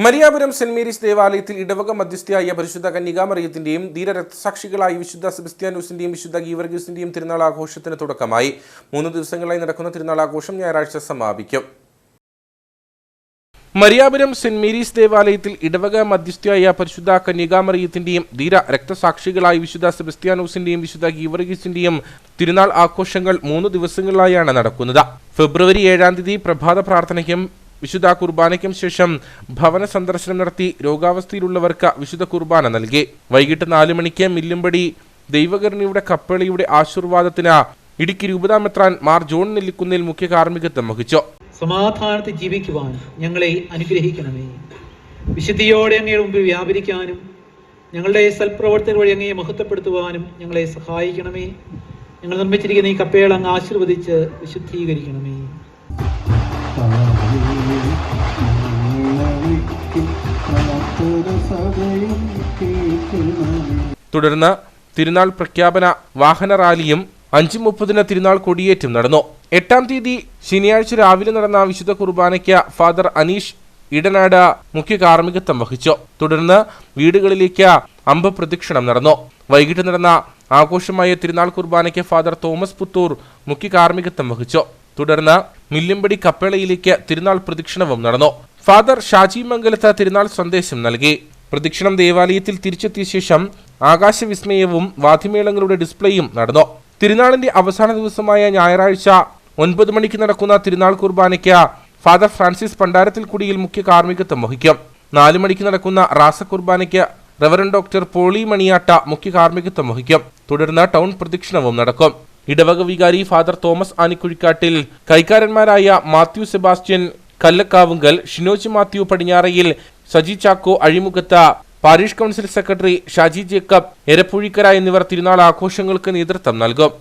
Mariyapuram saint Mary's ദേവാലയത്തിൽ ഇടവക മധ്യസ്ഥയായ പരിശുദ്ധ കന്യകാമറിയത്തിന്റെയും ധീരരക്തസാക്ഷികളായ വിശുദ്ധ സെബസ്ത്യാനോസിന്റെയും വിശുദ്ധ ഗീവർഗീസിന്റെയും തിരുനാൾ ആഘോഷത്തിന് തുടക്കമായി. 3 ദിവസങ്ങളായി നടക്കുന്ന തിരുനാൾ ആഘോഷം ഞായറാഴ്ച സമാപിക്കും. മരിയാപുരം സെന്റ് മേരീസ് ദേവാലയത്തിൽ ഇടവക മധ്യസ്ഥയായ പരിശുദ്ധ കന്യകാമറിയത്തിന്റെയും ധീര രക്തസാക്ഷികളായ വിശുദ്ധ സെബസ്ത്യാനോസിന്റെയും വിശുദ്ധ ഗീവർഗീസിന്റെയും തിരുനാൾ ആഘോഷങ്ങൾ 3 ദിവസങ്ങളിലായാണ് നടക്കുന്നത്. ഫെബ്രുവരി 7-ാം തീയതി പ്രഭാത പ്രാർത്ഥനയ്ക്കും വിശുദ്ധ കുർബാനയ്ക്കും ശേഷം ഭവന സന്ദർശനം നടത്തി രോഗാവസ്ഥയിലുള്ളവർക്ക് വിശുദ്ധ കുർബാന നൽകി. വൈകിട്ട് 4 മണിക്ക് മില്ലുംപടി ദൈവകരുണയുടെ കപ്പേളിയുടെ ആശീർവാദത്തിന് ഇടുക്കി രൂപതാ മെത്രാൻ മാർ ജോൺ നെല്ലിക്കുന്നിൽ മുഖ്യ കാർമ്മികത്വം വഹിച്ചു. സമാധാനത്തിൽ ജീവിക്കുവാൻ ഞങ്ങളെ അനുഗ്രഹിക്കണമേ. വിശുദ്ധിയോടെ അങ്ങയുടെ മുമ്പിൽ വ്യാപരിക്കാനും ഞങ്ങളുടെ സൽപ്രവർത്തനങ്ങൾ വഴി അങ്ങയെ മഹത്വപ്പെടുത്തുവാനും ഞങ്ങളെ സഹായിക്കണമേ. ഞങ്ങൾ നിർമ്മിച്ചിരിക്കുന്ന ഈ കപ്പേൾ അങ്ങ് ആശീർവദിച്ച് വിശുദ്ധീകരിക്കണമേ. തുടർന്ന് തിരുനാൾ പ്രഖ്യാപന വാഹന റാലിയും 5:30 തിരുനാൾ കൊടിയേറ്റും നടന്നു. 8-ാം തീയതി ശനിയാഴ്ച രാവിലെ നടന്ന വിശുദ്ധ കുർബാനയ്ക്ക് ഫാദർ അനീഷ് ഇടനാട് മുഖ്യ കാർമ്മികത്വം വഹിച്ചു. തുടർന്ന് വീടുകളിലേക്ക് അമ്പ പ്രദക്ഷിണം നടന്നു. വൈകിട്ട് നടന്ന ആഘോഷമായ തിരുനാൾ കുർബാനയ്ക്ക് ഫാദർ തോമസ് പുത്തൂർ മുഖ്യ കാർമ്മികത്വം വഹിച്ചു. തുടർന്ന് മില്ലുംപടി കപ്പേളയിലേക്ക് തിരുനാൾ പ്രദക്ഷിണവും നടന്നു. ഫാദർ ഷാജി മംഗലത്ത് തിരുനാൾ സന്ദേശം നൽകി. പ്രദക്ഷിണം ദേവാലയത്തിൽ തിരിച്ചെത്തിയ ശേഷം ആകാശവിസ്മയവും വാദ്യമേളങ്ങളുടെ ഡിസ്പ്ലേയും നടന്നു. തിരുനാളിന്റെ അവസാന ദിവസമായ ഞായറാഴ്ച 9 മണിക്ക് നടക്കുന്ന തിരുനാൾ കുർബാനയ്ക്ക് ഫാദർ ഫ്രാൻസിസ് പണ്ടാരത്തിൽക്കുടിയിൽ മുഖ്യ കാർമ്മികത്വം വഹിക്കും. 4 മണിക്ക് നടക്കുന്ന റാസ കുർബാനയ്ക്ക് റവറൻ ഡോക്ടർ പോളി മണിയാട്ട മുഖ്യ കാർമ്മികത്വം വഹിക്കും. തുടർന്ന് ടൗൺ പ്രദക്ഷിണവും നടക്കും. ഇടവക വികാരി ഫാദർ തോമസ് ആനിക്കുഴിക്കാട്ടിൽ, കൈക്കാരന്മാരായ Mathew Sebastian Kallakkavumkal, Shinoj Mathew Padinjarayil, Saji Chacko Azhimukhath, parish council secretary Shaji Jacob Erappuzhikkara എന്നിവർ തിരുനാൾ ആഘോഷങ്ങൾക്ക് നേതൃത്വം നൽകും.